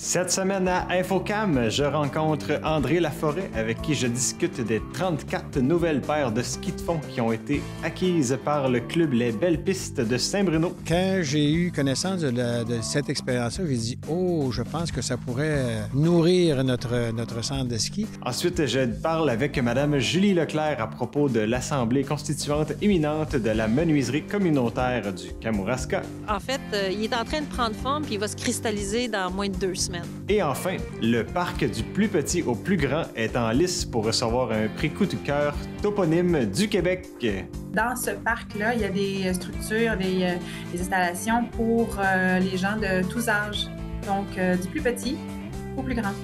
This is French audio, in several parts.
Cette semaine à Infocam, je rencontre André Laforêt avec qui je discute des 34 nouvelles paires de skis de fond qui ont été acquises par le club Les Belles Pistes de Saint-Bruno. Quand j'ai eu connaissance de cette expérience-là, j'ai dit « Oh, je pense que ça pourrait nourrir notre centre de ski. » Ensuite, je parle avec Mme Julie Leclerc à propos de l'Assemblée constituante imminente de la menuiserie communautaire du Kamouraska. En fait, il est en train de prendre forme puis il va se cristalliser dans moins de 2 semaines. Et enfin, le parc du plus petit au plus grand est en lice pour recevoir un prix coup de cœur toponyme du Québec. Dans ce parc-là, il y a des structures, des installations pour les gens de tous âges, donc du plus petit au plus grand.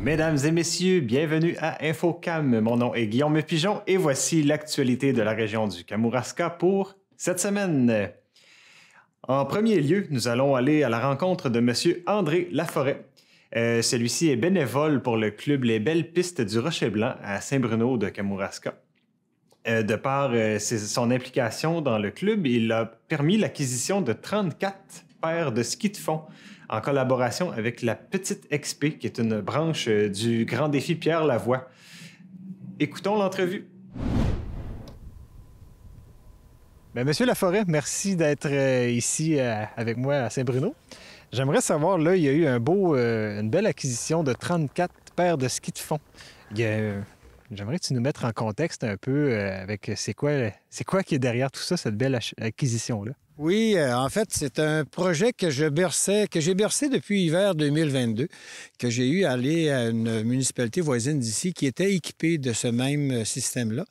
Mesdames et messieurs, bienvenue à Infocam. Mon nom est Guillaume Pigeon et voici l'actualité de la région du Kamouraska pour cette semaine. En premier lieu, nous allons aller à la rencontre de M. André Laforêt. Celui-ci est bénévole pour le club Les Belles Pistes du Rocher-Blanc à Saint-Bruno de Kamouraska. De par son implication dans le club, il a permis l'acquisition de 34 paires de skis de fond en collaboration avec la Petite XP, qui est une branche du Grand Défi Pierre Lavoie. Écoutons l'entrevue. Bien, Monsieur Laforêt, merci d'être ici avec moi à Saint-Bruno. J'aimerais savoir, là, il y a eu une belle acquisition de 34 paires de skis de fond. J'aimerais que tu nous mettes en contexte un peu avec c'est quoi qui est derrière tout ça, cette belle acquisition-là. Oui, en fait, c'est un projet que j'ai bercé depuis l'hiver 2022, que j'ai eu à aller à une municipalité voisine d'ici qui était équipée de ce même système-là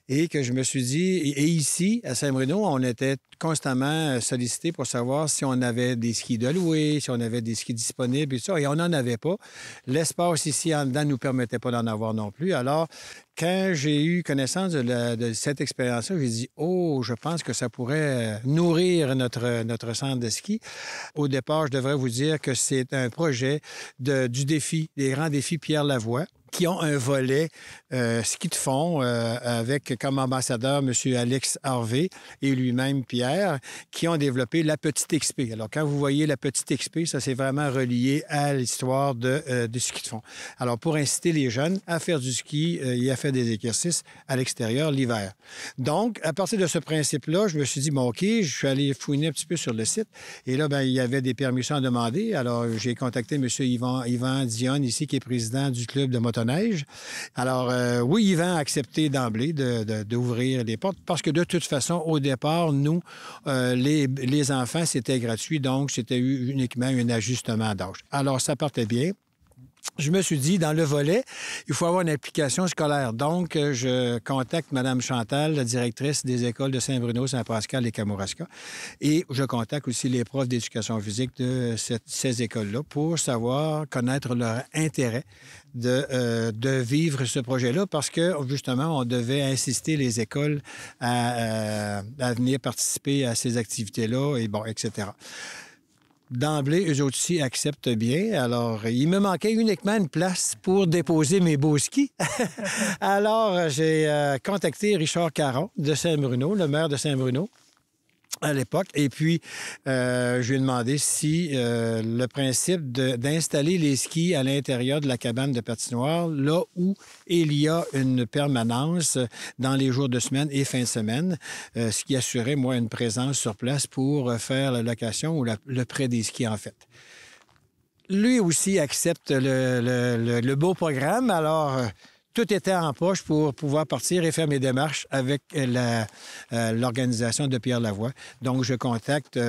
et que je me suis dit, et ici, à Saint-Bruno, on était constamment sollicité pour savoir si on avait des skis de louer, si on avait des skis disponibles et tout ça, et on n'en avait pas. L'espace ici en dedans ne nous permettait pas d'en avoir non plus. Alors, quand j'ai eu connaissance de cette expérience-là, j'ai dit « Oh, je pense que ça pourrait nourrir notre centre de ski. » Au départ, je devrais vous dire que c'est un projet du défi, des grands défis Pierre Lavoie, qui ont un volet ski de fond avec comme ambassadeur M. Alex Harvey et lui-même Pierre, qui ont développé la Petite XP. Alors, quand vous voyez la Petite XP, ça c'est vraiment relié à l'histoire du ski de fond. Alors, pour inciter les jeunes à faire du ski et à faire des exercices à l'extérieur l'hiver. Donc, à partir de ce principe-là, je me suis dit, bon, OK, je suis allé fouiner un petit peu sur le site. Et là, bien, il y avait des permissions à demander. Alors, j'ai contacté M. Yvan Dionne, ici, qui est président du club de motoneige. Alors, oui, Yvan a accepté d'emblée d'ouvrir les portes parce que de toute façon, au départ, nous, les enfants, c'était gratuit, donc c'était uniquement un ajustement d'âge. Alors, ça partait bien. Je me suis dit, dans le volet, il faut avoir une application scolaire. Donc, je contacte Mme Chantal, la directrice des écoles de Saint-Bruno, Saint-Pascal et Kamouraska. Et je contacte aussi les profs d'éducation physique de ces écoles-là pour connaître leur intérêt de vivre ce projet-là parce que, justement, on devait inciter les écoles à venir participer à ces activités-là, et bon, etc. D'emblée, eux aussi acceptent bien. Alors, il me manquait uniquement une place pour déposer mes beaux skis. Alors, j'ai contacté Richard Caron de Saint-Bruno, le maire de Saint-Bruno, à l'époque. Et puis, je lui ai demandé si le principe d'installer les skis à l'intérieur de la cabane de patinoire, là où il y a une permanence dans les jours de semaine et fin de semaine, ce qui assurait, moi, une présence sur place pour faire la location ou le prêt des skis, en fait. Lui aussi accepte le beau programme. Alors, tout était en poche pour pouvoir partir et faire mes démarches avec l'organisation de Pierre Lavoie. Donc, je contacte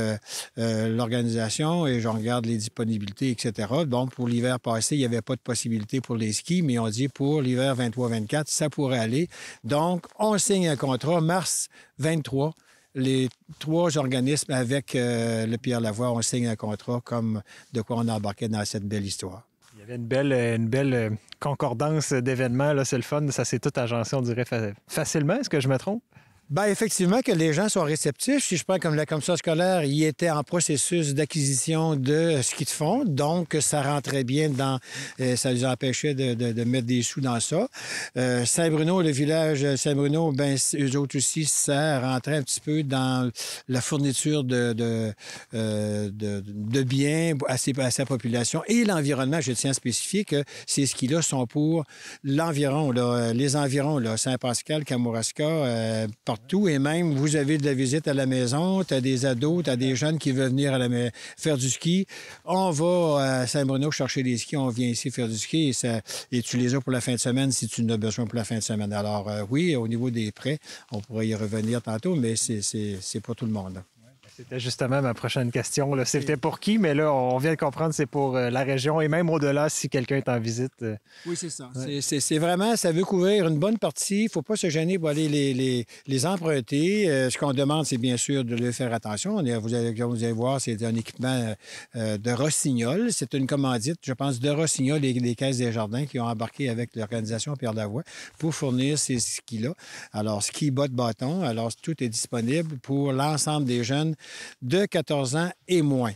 l'organisation et je regarde les disponibilités, etc. Donc, pour l'hiver passé, il n'y avait pas de possibilité pour les skis, mais on dit pour l'hiver 23-24, ça pourrait aller. Donc, on signe un contrat mars 23. Les 3 organismes avec le Pierre Lavoie, on signe un contrat comme de quoi on embarquait dans cette belle histoire. Y Il y avait une belle concordance d'événements. Là, c'est le fun. Ça s'est tout agencé, on dirait, facilement. Est-ce que je me trompe? Bien, effectivement, que les gens sont réceptifs. Si je prends comme la commission scolaire, il était en processus d'acquisition de ski de fond. Donc, ça rentrait bien dans... ça les empêchait de mettre des sous dans ça. Saint-Bruno, le village Saint-Bruno, bien, eux autres aussi, ça rentrait un petit peu dans la fourniture de biens à sa population. Et l'environnement, je tiens à spécifier que ces skis-là sont pour l'environ, là, les environs, là, Saint-Pascal, Kamouraska, partout, et même vous avez de la visite à la maison, tu as des ados, tu as des jeunes qui veulent venir faire du ski. On va à Saint-Bruno chercher des skis, on vient ici faire du ski et tu les as pour la fin de semaine si tu en as besoin pour la fin de semaine. Alors oui, au niveau des prêts, on pourrait y revenir tantôt, mais c'est pas tout le monde. C'était justement ma prochaine question. Là. C'était pour qui? Mais là, on vient de comprendre, c'est pour la région et même au-delà si quelqu'un est en visite. Oui, c'est ça. Ouais. C'est vraiment, ça veut couvrir une bonne partie. Il ne faut pas se gêner pour aller les emprunter. Ce qu'on demande, c'est bien sûr de leur faire attention. Vous allez voir, c'est un équipement de Rossignol. C'est une commandite, je pense, de Rossignol et des Caisses des Jardins qui ont embarqué avec l'organisation Pierre Lavoie pour fournir ces skis-là. Alors, ski, bottes, bâton. Alors, tout est disponible pour l'ensemble des jeunes de 14 ans et moins.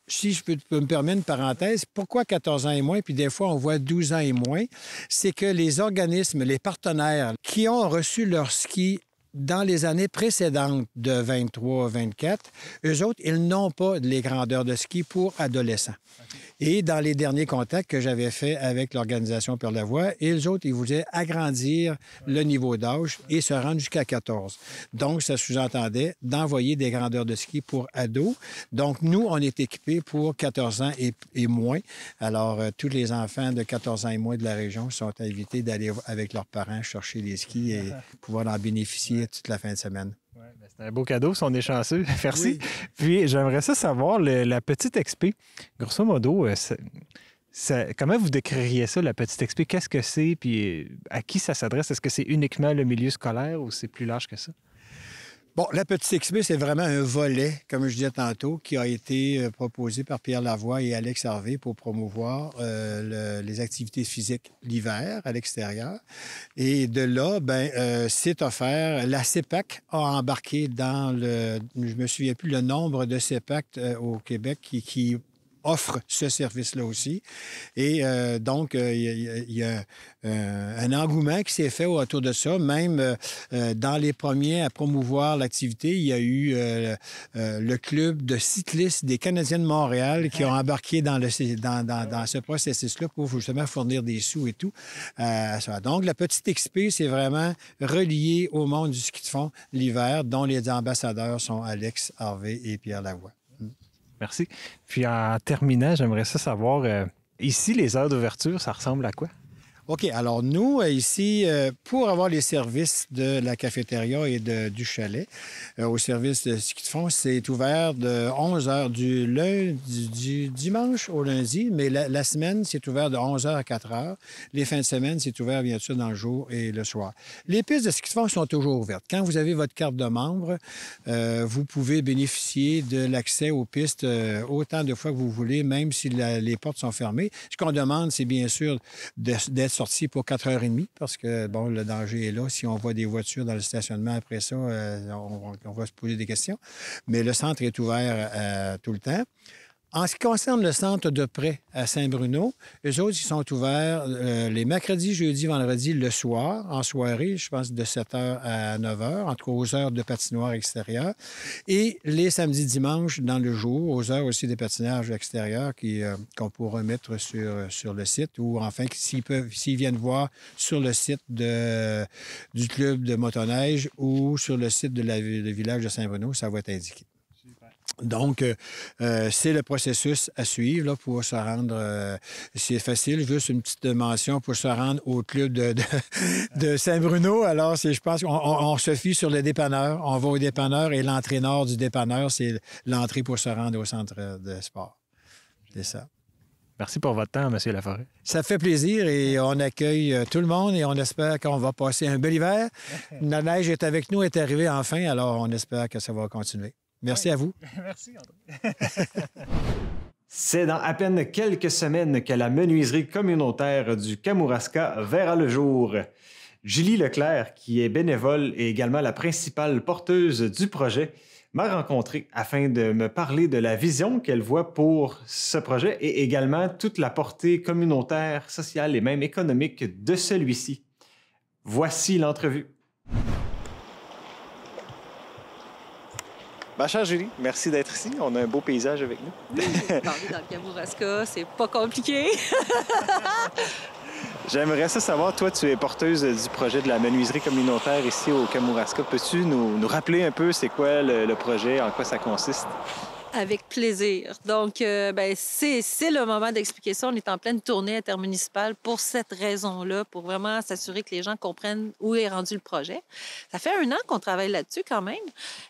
Si je peux me permettre une parenthèse, pourquoi 14 ans et moins, puis des fois on voit 12 ans et moins, c'est que les organismes, les partenaires qui ont reçu leur ski dans les années précédentes de 23-24, eux autres, ils n'ont pas les grandeurs de ski pour adolescents. Okay. Et dans les derniers contacts que j'avais faits avec l'organisation Pierre Lavoie, ils autres, ils voulaient agrandir le niveau d'âge et se rendre jusqu'à 14. Donc, ça sous-entendait d'envoyer des grandeurs de ski pour ados. Donc, nous, on est équipés pour 14 ans et moins. Alors, tous les enfants de 14 ans et moins de la région sont invités d'aller avec leurs parents chercher les skis et pouvoir en bénéficier toute la fin de semaine. Ouais, ben c'est un beau cadeau si on est chanceux. Merci. Oui. Puis, j'aimerais ça savoir, la petite XP, grosso modo, comment vous décririez ça, la petite XP? Qu'est-ce que c'est? Puis à qui ça s'adresse? Est-ce que c'est uniquement le milieu scolaire ou c'est plus large que ça? Bon, la Petite XP, c'est vraiment un volet, comme je disais tantôt, qui a été proposé par Pierre Lavoie et Alex Harvey pour promouvoir les activités physiques l'hiver à l'extérieur. Et de là, c'est offert. La CEPAC a embarqué dans je me souviens plus le nombre de CEPAC au Québec qui offre ce service-là aussi. Et donc, il y a un engouement qui s'est fait autour de ça. Même dans les premiers à promouvoir l'activité, il y a eu le club de cyclistes des Canadiens de Montréal qui ont embarqué dans ce processus-là pour justement fournir des sous et tout. Donc, la Petite XP, c'est vraiment relié au monde du ski de fond l'hiver, dont les ambassadeurs sont Alex Harvey et Pierre Lavoie. Merci. Puis en terminant, j'aimerais ça savoir, ici, les heures d'ouverture, ça ressemble à quoi? OK. Alors, nous, ici, pour avoir les services de la cafétéria et du chalet, au service de ski de fond, c'est ouvert de 11 h du dimanche au lundi, mais la semaine, c'est ouvert de 11 h à 4 h. Les fins de semaine, c'est ouvert, bien sûr, dans le jour et le soir. Les pistes de ski de fond sont toujours ouvertes. Quand vous avez votre carte de membre, vous pouvez bénéficier de l'accès aux pistes autant de fois que vous voulez, même si les portes sont fermées. Ce qu'on demande, c'est bien sûr d'être sorti pour 4h30 parce que, bon, le danger est là. Si on voit des voitures dans le stationnement après ça, on va se poser des questions. Mais le centre est ouvert tout le temps. En ce qui concerne le centre de prêt à Saint-Bruno, eux autres, ils sont ouverts les mercredis, jeudis, vendredis, le soir, en soirée, je pense de 7 h à 9 h, entre aux heures de patinoire extérieure, et les samedis, dimanches, dans le jour, aux heures aussi des patinages extérieurs qu'on pourra mettre sur le site, ou enfin, s'ils viennent voir sur le site du club de motoneige ou sur le site du village de Saint-Bruno, ça va être indiqué. Donc, c'est le processus à suivre là, pour se rendre. C'est facile, juste une petite mention pour se rendre au club de Saint-Bruno. Alors, je pense qu'on se fie sur le dépanneur. On va au dépanneur et l'entrée nord du dépanneur, c'est l'entrée pour se rendre au centre de sport. C'est ça. Merci pour votre temps, M. Laforêt. Ça fait plaisir et on accueille tout le monde et on espère qu'on va passer un bel hiver. La neige est avec nous, est arrivée enfin, alors on espère que ça va continuer. Merci à vous. Merci, André. C'est dans à peine quelques semaines que la menuiserie communautaire du Kamouraska verra le jour. Julie Leclerc, qui est bénévole et également la principale porteuse du projet, m'a rencontré afin de me parler de la vision qu'elle voit pour ce projet et également toute la portée communautaire, sociale et même économique de celui-ci. Voici l'entrevue. Ma chère Julie, merci d'être ici. On a un beau paysage avec nous. Oui, parler dans le Kamouraska, c'est pas compliqué. J'aimerais ça savoir, toi, tu es porteuse du projet de la menuiserie communautaire ici au Kamouraska. Peux-tu nous rappeler un peu c'est quoi le projet, en quoi ça consiste? Avec plaisir. Donc, c'est le moment d'expliquer ça. On est en pleine tournée intermunicipale pour cette raison-là, pour vraiment s'assurer que les gens comprennent où est rendu le projet. Ça fait 1 an qu'on travaille là-dessus quand même.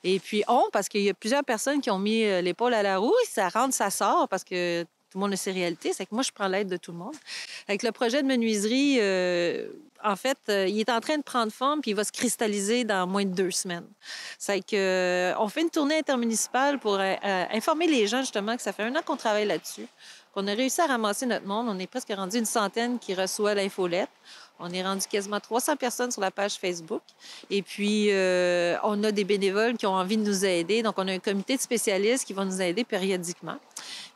Et puis, parce qu'il y a plusieurs personnes qui ont mis l'épaule à la roue. Ça rentre, ça sort parce que tout le monde a ses réalités. C'est que moi, je prends l'aide de tout le monde. Avec le projet de menuiserie, en fait, il est en train de prendre forme puis il va se cristalliser dans moins de 2 semaines. C'est que on fait une tournée intermunicipale pour informer les gens, justement, que ça fait 1 an qu'on travaille là-dessus, qu'on a réussi à ramasser notre monde. On est presque rendu une centaine qui reçoit l'infolette. On est rendu quasiment 300 personnes sur la page Facebook. Et puis, on a des bénévoles qui ont envie de nous aider. Donc, on a un comité de spécialistes qui va nous aider périodiquement.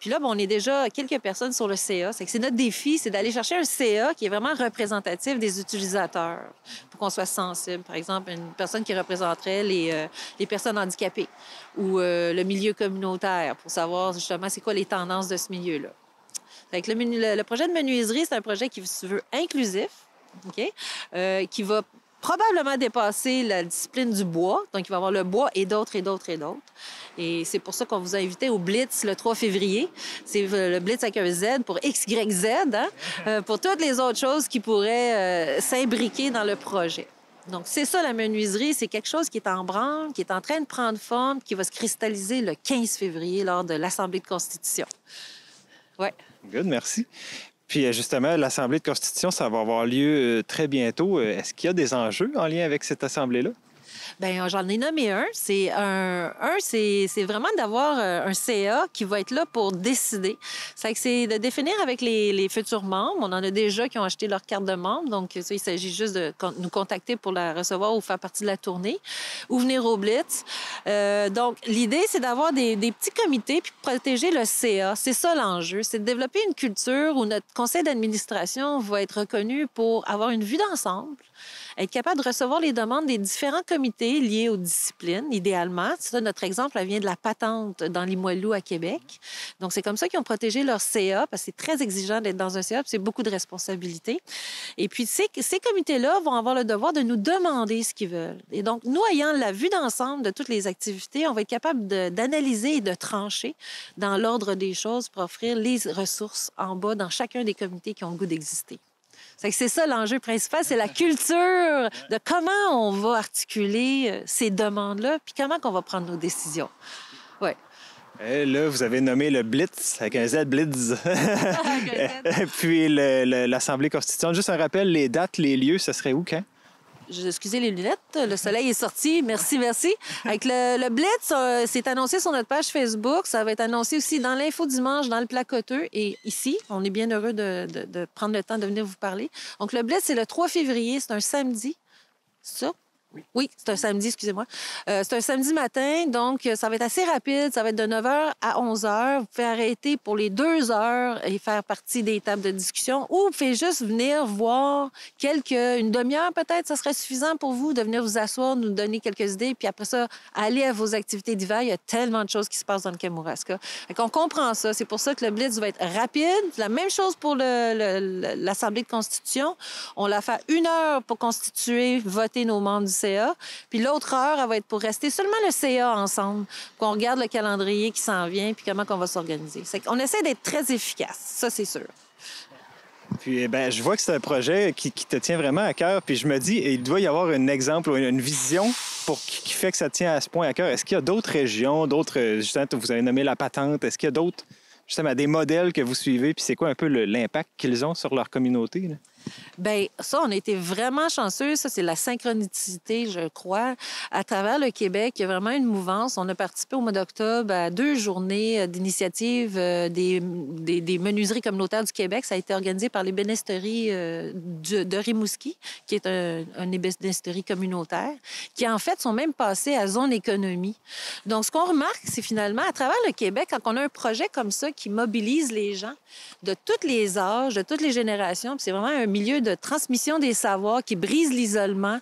Puis là, on est déjà quelques personnes sur le CA. C'est notre défi, c'est d'aller chercher un CA qui est vraiment représentatif des utilisateurs pour qu'on soit sensible. Par exemple, une personne qui représenterait les personnes handicapées ou le milieu communautaire pour savoir justement c'est quoi les tendances de ce milieu-là. Fait que le projet de menuiserie, c'est un projet qui se veut inclusif, qui va probablement dépasser la discipline du bois. Donc, il va y avoir le bois et d'autres, et d'autres, et d'autres. Et c'est pour ça qu'on vous a invité au Blitz le 3 février. C'est le Blitz avec un Z pour XYZ, pour toutes les autres choses qui pourraient s'imbriquer dans le projet. Donc, c'est ça, la menuiserie. C'est quelque chose qui est en branle, qui est en train de prendre forme, qui va se cristalliser le 15 février lors de l'Assemblée de Constitution. Ouais. Good, merci. Puis justement, l'Assemblée de Constitution, ça va avoir lieu très bientôt. Est-ce qu'il y a des enjeux en lien avec cette Assemblée-là? Bien, j'en ai nommé un. C'est vraiment d'avoir un CA qui va être là pour décider. C'est de définir avec les futurs membres. On en a déjà qui ont acheté leur carte de membre. Donc, ça, il s'agit juste de nous contacter pour la recevoir ou faire partie de la tournée ou venir au Blitz. Donc, l'idée, c'est d'avoir des petits comités puis de protéger le CA. C'est ça l'enjeu. C'est de développer une culture où notre conseil d'administration va être reconnu pour avoir une vue d'ensemble, être capable de recevoir les demandes des différents comités liés aux disciplines, idéalement. Ça, notre exemple, elle vient de la patente dans Limoilou à Québec. Donc, c'est comme ça qu'ils ont protégé leur CA, parce que c'est très exigeant d'être dans un CA, puis c'est beaucoup de responsabilités. Et puis, ces comités-là vont avoir le devoir de nous demander ce qu'ils veulent. Et donc, nous, ayant la vue d'ensemble de toutes les activités, on va être capable d'analyser et de trancher dans l'ordre des choses pour offrir les ressources en bas dans chacun des comités qui ont le goût d'exister. C'est ça l'enjeu principal, c'est la culture de comment on va articuler ces demandes-là, puis comment on va prendre nos décisions. Ouais. Et là, vous avez nommé le Blitz, avec un Z, Blitz. Puis l'Assemblée constituante. Juste un rappel, les dates, les lieux, ce serait où, quand? Excusez les lunettes, le soleil est sorti. Merci, merci. Avec le Blitz, c'est annoncé sur notre page Facebook. Ça va être annoncé aussi dans l'Info Dimanche, dans le Placoteux. Et ici, on est bien heureux de prendre le temps de venir vous parler. Donc, le Blitz, c'est le 3 février. C'est un samedi. C'est ça? Oui, c'est un samedi, excusez-moi. C'est un samedi matin, donc ça va être assez rapide. Ça va être de 9h à 11h. Vous pouvez arrêter pour les 2 heures et faire partie des tables de discussion, ou vous pouvez juste venir voir une demi-heure peut-être, ça serait suffisant pour vous de venir vous asseoir, nous donner quelques idées, puis après ça, aller à vos activités d'hiver. Il y a tellement de choses qui se passent dans le Kamouraska. On comprend ça. C'est pour ça que le Blitz va être rapide. La même chose pour l'Assemblée de Constitution. On la fait 1 heure pour constituer, voter nos membres du CA. Puis l'autre heure, elle va être pour rester seulement le CA ensemble, qu'on regarde le calendrier qui s'en vient, puis comment on va s'organiser. On essaie d'être très efficace, ça c'est sûr. Puis, je vois que c'est un projet qui te tient vraiment à cœur. Puis je me dis, il doit y avoir un exemple ou une vision qui fait que ça tient à ce point à cœur. Est-ce qu'il y a d'autres régions, justement, vous avez nommé la patente, est-ce qu'il y a d'autres, justement, des modèles que vous suivez? Puis c'est quoi un peu l'impact qu'ils ont sur leur communauté, là? Bien, ça, on a été vraiment chanceux. Ça, c'est la synchronicité, je crois. À travers le Québec, il y a vraiment une mouvance. On a participé au mois d'octobre à 2 journées d'initiative des menuiseries communautaires du Québec. Ça a été organisé par les bénisteries de Rimouski, qui est une ébénisterie communautaire, qui, en fait, sont même passées à zone économie. Donc, ce qu'on remarque, c'est finalement, à travers le Québec, quand on a un projet comme ça qui mobilise les gens de tous les âges, de toutes les générations, puis c'est vraiment un milieu de transmission des savoirs qui brise l'isolement,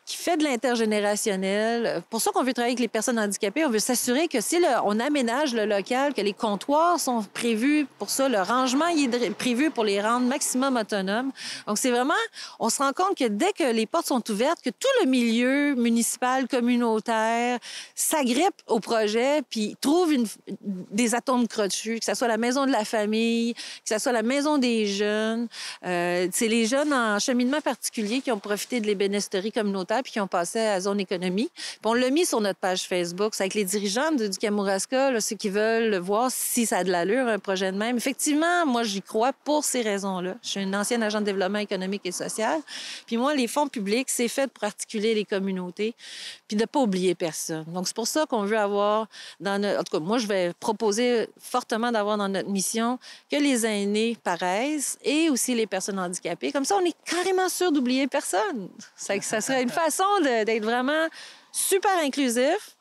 qui fait de l'intergénérationnel. Pour ça qu'on veut travailler avec les personnes handicapées, on veut s'assurer que si on aménage le local, que les comptoirs sont prévus pour ça, le rangement il est prévu pour les rendre maximum autonomes. Donc, c'est vraiment, on se rend compte que dès que les portes sont ouvertes, que tout le milieu municipal, communautaire, s'agrippe au projet, puis trouve des atomes crochus, que ce soit la maison de la famille, que ce soit la maison des jeunes. C'est les jeunes en cheminement particulier qui ont profité de l'ébénisterie communautaire puis qui ont passé à zone économie. Puis on l'a mis sur notre page Facebook. C'est avec les dirigeants du Kamouraska, là, ceux qui veulent voir si ça a de l'allure, un projet de même. Effectivement, moi, j'y crois pour ces raisons-là. Je suis une ancienne agent de développement économique et social. Puis moi, les fonds publics, c'est fait pour articuler les communautés puis de ne pas oublier personne. Donc, c'est pour ça qu'on veut avoir en tout cas, moi, je vais proposer fortement d'avoir dans notre mission que les aînés paraissent et aussi les personnes handicapées. Comme ça, on est carrément sûr d'oublier personne. Ça serait une façon d'être vraiment super inclusif,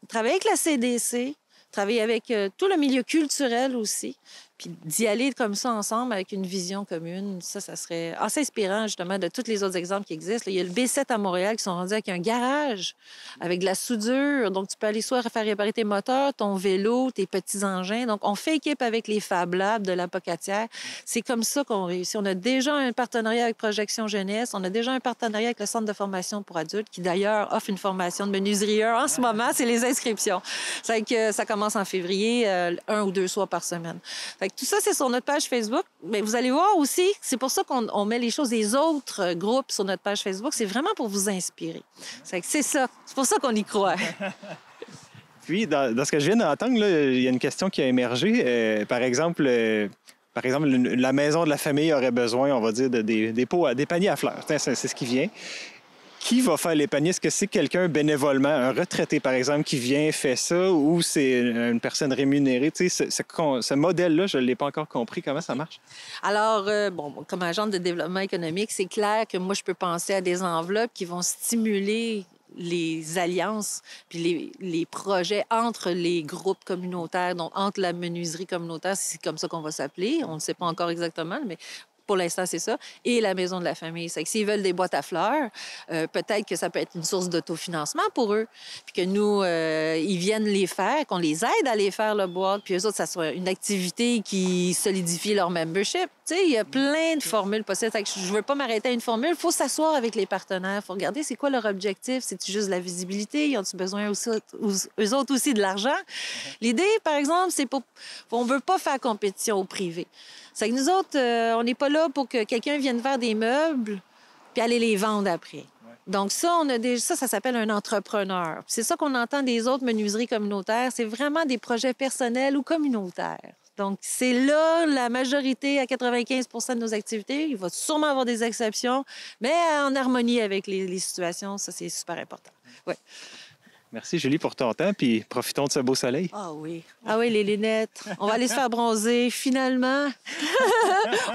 travailler avec la CDC, travailler avec tout le milieu culturel aussi, puis d'y aller comme ça ensemble avec une vision commune. Ça serait assez inspirant, justement, de tous les autres exemples qui existent. Là, il y a le B7 à Montréal qui sont rendus avec un garage, avec de la soudure. Donc, tu peux aller soit faire réparer tes moteurs, ton vélo, tes petits engins. Donc, on fait équipe avec les Fab Labs de la Pocatière. C'est comme ça qu'on réussit. On a déjà un partenariat avec Projection Jeunesse. On a déjà un partenariat avec le Centre de formation pour adultes, qui d'ailleurs offre une formation de menuiserieur en ce moment. C'est les inscriptions. C'est que ça commence en février, 1 ou 2 soirs par semaine. Fait que tout ça, c'est sur notre page Facebook. Mais vous allez voir aussi, c'est pour ça qu'on met les choses des autres groupes sur notre page Facebook. C'est vraiment pour vous inspirer. C'est ça. C'est pour ça qu'on y croit. Puis, dans ce que je viens d'entendre, là, il y a une question qui a émergé. Par exemple, la maison de la famille aurait besoin, on va dire, des paniers à fleurs. C'est ce qui vient. Qui va faire les paniers? Est-ce que c'est quelqu'un bénévolement, un retraité, par exemple, qui vient, fait ça, ou c'est une personne rémunérée? Tu sais, ce modèle-là, je ne l'ai pas encore compris. Comment ça marche? Alors, comme agente de développement économique, c'est clair que moi, je peux penser à des enveloppes qui vont stimuler les alliances puis les projets entre les groupes communautaires, donc entre la menuiserie communautaire, c'est comme ça qu'on va s'appeler. On ne sait pas encore exactement, mais pour l'instant, c'est ça. Et la maison de la famille. C'est que s'ils veulent des boîtes à fleurs, peut-être que ça peut être une source d'autofinancement pour eux. Puis que nous, ils viennent les faire, qu'on les aide à les faire, le boîte. Puis eux autres, ça soit une activité qui solidifie leur membership. Tu sais, il y a plein de formules possibles. Je ne veux pas m'arrêter à une formule. Il faut s'asseoir avec les partenaires. Il faut regarder c'est quoi leur objectif. C'est-tu juste de la visibilité? Ils ont-ils besoin aussi, eux autres aussi de l'argent? L'idée, par exemple, c'est on ne veut pas faire compétition au privé. C'est que nous autres, on n'est pas là pour que quelqu'un vienne faire des meubles puis aller les vendre après. Ouais. Donc ça, ça s'appelle un entrepreneur. C'est ça qu'on entend des autres menuiseries communautaires. C'est vraiment des projets personnels ou communautaires. Donc, c'est là la majorité, à 95 % de nos activités. Il va sûrement avoir des exceptions, mais en harmonie avec les situations. Ça, c'est super important. Ouais. Merci, Julie, pour ton temps, puis profitons de ce beau soleil. Ah oui. Ah oui, les lunettes. On va aller se faire bronzer, finalement.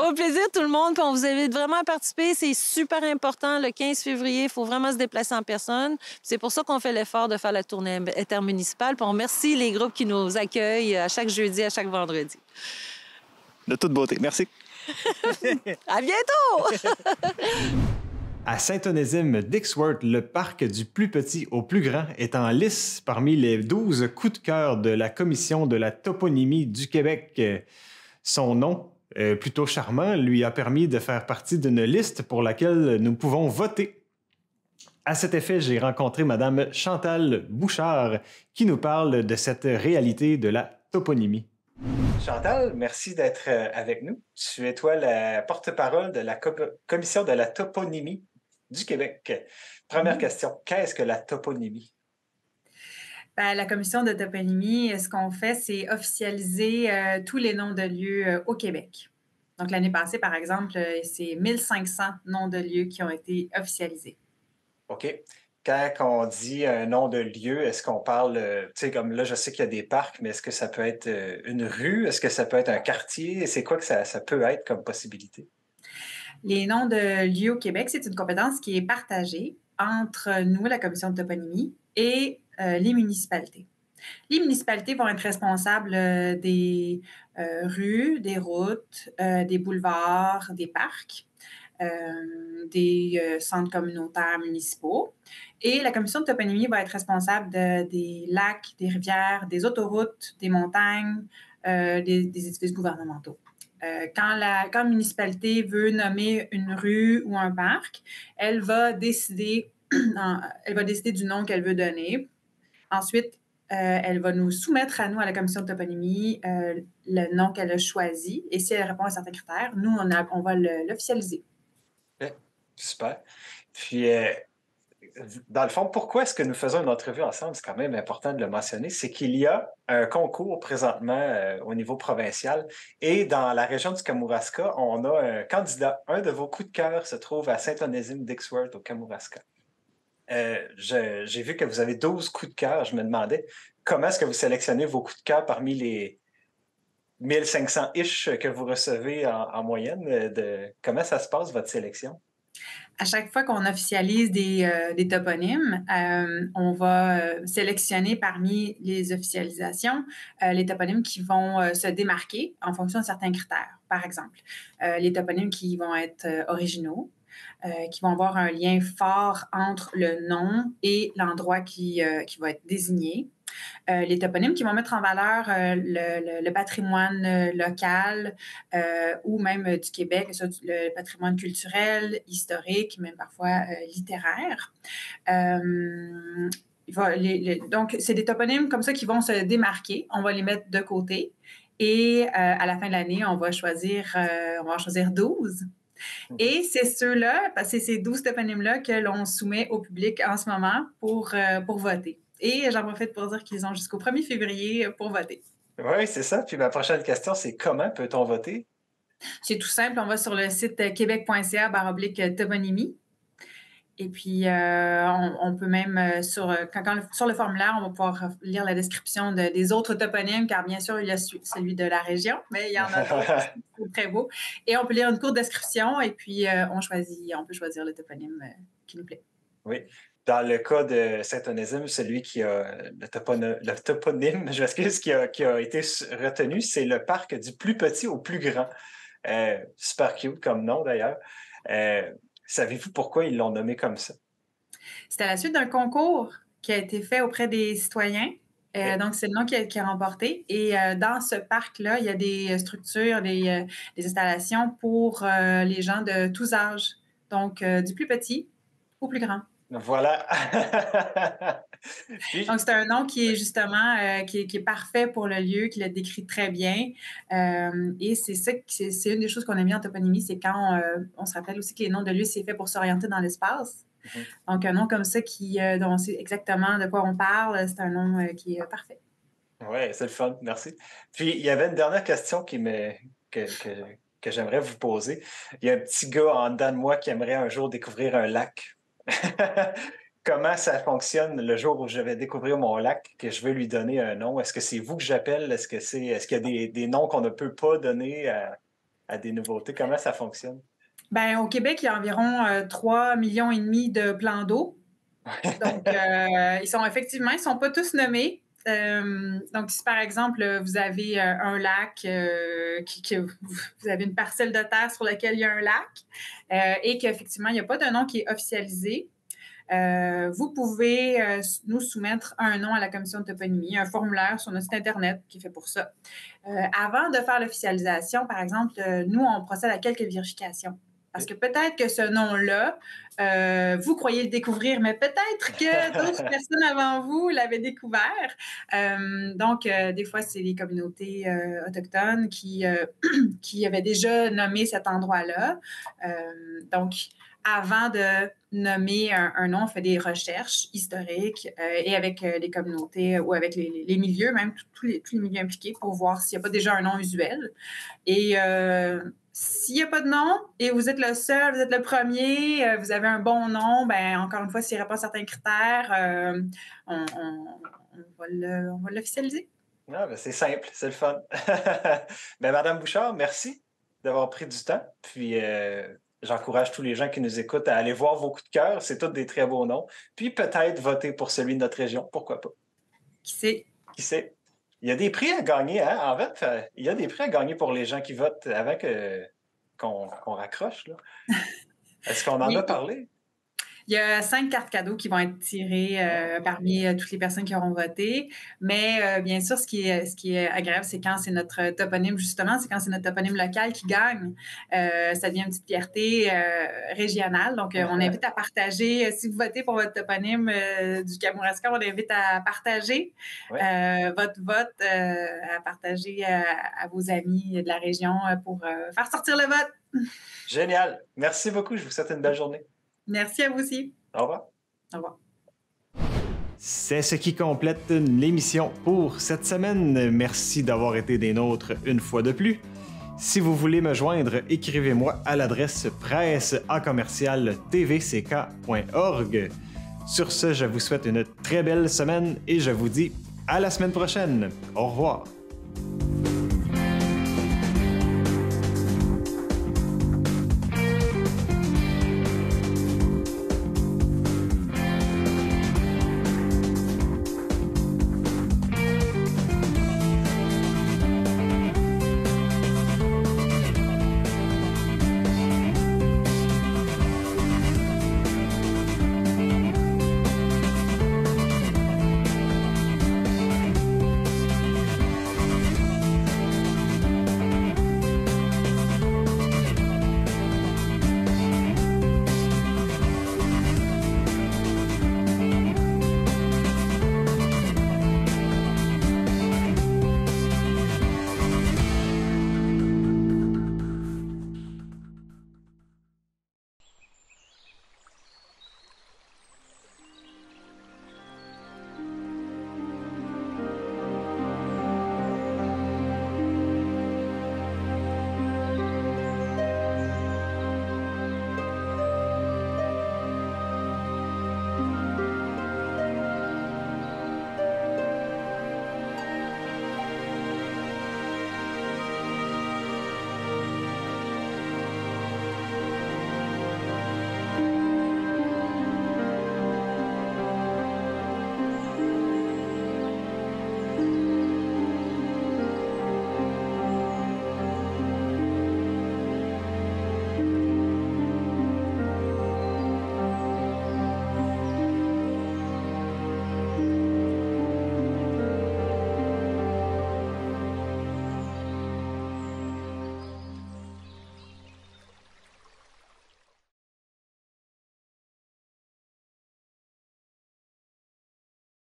Au plaisir, tout le monde. Puis on vous invite vraiment à participer. C'est super important. Le 15 février, il faut vraiment se déplacer en personne. C'est pour ça qu'on fait l'effort de faire la tournée intermunicipale. Puis on remercie les groupes qui nous accueillent à chaque jeudi, à chaque vendredi. De toute beauté. Merci. À bientôt! À Saint-Onésime d'Ixworth, le parc du plus petit au plus grand est en lice parmi les 12 coups de cœur de la Commission de la toponymie du Québec. Son nom, plutôt charmant, lui a permis de faire partie d'une liste pour laquelle nous pouvons voter. À cet effet, j'ai rencontré Mme Chantal Bouchard qui nous parle de cette réalité de la toponymie. Chantal, merci d'être avec nous. Tu es, toi, la porte-parole de la Commission de la toponymie du Québec. Première question, qu'est-ce que la toponymie? Bien, la Commission de toponymie, ce qu'on fait, c'est officialiser tous les noms de lieux au Québec. Donc, l'année passée, par exemple, c'est 1500 noms de lieux qui ont été officialisés. OK. Quand on dit un nom de lieu, est-ce qu'on parle, tu sais, comme là, je sais qu'il y a des parcs, mais est-ce que ça peut être une rue? Est-ce que ça peut être un quartier? C'est quoi que ça peut être comme possibilité? Les noms de lieux au Québec, c'est une compétence qui est partagée entre nous, la Commission de toponymie, et les municipalités. Les municipalités vont être responsables des rues, des routes, des boulevards, des parcs, des centres communautaires municipaux. Et la commission de toponymie va être responsable des lacs, des rivières, des autoroutes, des montagnes, des édifices gouvernementaux. Quand une municipalité veut nommer une rue ou un parc, elle va décider, elle va décider du nom qu'elle veut donner. Ensuite, elle va nous soumettre à nous, à la commission de toponymie, le nom qu'elle a choisi. Et si elle répond à certains critères, nous, on va l'officialiser. OK. Super. Puis, dans le fond, pourquoi est-ce que nous faisons une entrevue ensemble? C'est quand même important de le mentionner. C'est qu'il y a un concours présentement au niveau provincial et dans la région du Kamouraska, on a un candidat. Un de vos coups de cœur se trouve à Saint-Onésime-Dixworth au Kamouraska. J'ai vu que vous avez 12 coups de cœur. Je me demandais comment est-ce que vous sélectionnez vos coups de cœur parmi les 1500-ish que vous recevez en moyenne. Comment ça se passe, votre sélection? À chaque fois qu'on officialise des toponymes, on va sélectionner parmi les officialisations les toponymes qui vont se démarquer en fonction de certains critères. Par exemple, les toponymes qui vont être originaux, qui vont avoir un lien fort entre le nom et l'endroit qui va être désigné. Les toponymes qui vont mettre en valeur le patrimoine local ou même du Québec, le patrimoine culturel, historique, même parfois littéraire. Donc, c'est des toponymes comme ça qui vont se démarquer. On va les mettre de côté. Et à la fin de l'année, on va en choisir 12. Et c'est ceux-là, parce que c'est ces 12 toponymes-là que l'on soumet au public en ce moment pour voter. Et j'en profite pour dire qu'ils ont jusqu'au 1er février pour voter. Oui, c'est ça. Puis ma prochaine question, c'est comment peut-on voter? C'est tout simple. On va sur le site québec.ca/toponymie. Et puis, on peut même, sur le formulaire, on va pouvoir lire la description des autres toponymes, car bien sûr, il y a celui de la région, mais il y en a d'autres aussi qui sont très beaux. Et on peut lire une courte description et puis on peut choisir le toponyme qui nous plaît. Oui. Dans le cas de Saint-Onésime, celui qui a le toponyme, je m'excuse, qui a été retenu, c'est le parc du plus petit au plus grand. Super cute comme nom, d'ailleurs. Savez-vous pourquoi ils l'ont nommé comme ça? C'est à la suite d'un concours qui a été fait auprès des citoyens. Donc, c'est le nom qui a remporté. Et dans ce parc-là, il y a des structures, des installations pour les gens de tous âges. Donc, du plus petit au plus grand. Voilà. Donc, c'est un nom qui est justement qui est parfait pour le lieu, qui le décrit très bien. Et c'est une des choses qu'on aime bien en toponymie, c'est quand on se rappelle aussi que les noms de lieux, c'est fait pour s'orienter dans l'espace. Mm-hmm. Donc, un nom comme ça dont on sait exactement de quoi on parle, c'est un nom qui est parfait. Oui, c'est le fun. Merci. Puis, il y avait une dernière question que j'aimerais vous poser. Il y a un petit gars en dedans de moi qui aimerait un jour découvrir un lac. Comment ça fonctionne le jour où je vais découvrir mon lac, que je veux lui donner un nom? Est-ce que c'est vous que j'appelle? Est-ce qu'il y a des noms qu'on ne peut pas donner à des nouveautés? Comment ça fonctionne? Bien, au Québec, il y a environ 3,5 millions de plans d'eau. Donc, ils sont pas tous nommés. Donc, si par exemple, vous avez un lac, vous avez une parcelle de terre sur laquelle il y a un lac et qu'effectivement, il n'y a pas de nom qui est officialisé, vous pouvez nous soumettre un nom à la commission de toponymie, un formulaire sur notre site Internet qui est fait pour ça. Avant de faire l'officialisation, par exemple, nous, on procède à quelques vérifications. Parce que peut-être que ce nom-là, vous croyez le découvrir, mais peut-être que d'autres personnes avant vous l'avaient découvert. Donc, des fois, c'est les communautés autochtones qui avaient déjà nommé cet endroit-là. Donc, avant de nommer un nom, on fait des recherches historiques et avec les communautés ou avec les milieux, même tous les milieux impliqués, pour voir s'il n'y a pas déjà un nom usuel. Et s'il n'y a pas de nom et vous êtes le seul, vous êtes le premier, vous avez un bon nom, bien, encore une fois, s'il n'y répond à certains critères, on va l'officialiser. Ah, ben c'est simple, c'est le fun. Ben, Madame Bouchard, merci d'avoir pris du temps. Puis j'encourage tous les gens qui nous écoutent à aller voir vos coups de cœur. C'est tous des très beaux noms. Puis peut-être voter pour celui de notre région. Pourquoi pas? Qui sait? Qui sait? Il y a des prix à gagner, hein? En fait, il y a des prix à gagner pour les gens qui votent avant qu'on raccroche, là. Est-ce qu'on en a parlé? Il y a 5 cartes cadeaux qui vont être tirées parmi toutes les personnes qui auront voté. Mais bien sûr, ce qui est agréable, c'est quand c'est notre toponyme, justement, c'est quand c'est notre toponyme local qui gagne. Ça devient une petite fierté régionale. Donc, on invite à partager. Si vous votez pour votre toponyme du Kamouraska, on invite à partager votre vote, à partager à vos amis de la région pour faire sortir le vote. Génial. Merci beaucoup. Je vous souhaite une belle journée. Merci à vous aussi. Au revoir. Au revoir. C'est ce qui complète l'émission pour cette semaine. Merci d'avoir été des nôtres une fois de plus. Si vous voulez me joindre, écrivez-moi à l'adresse presse@tvck.org. Sur ce, je vous souhaite une très belle semaine et je vous dis à la semaine prochaine. Au revoir.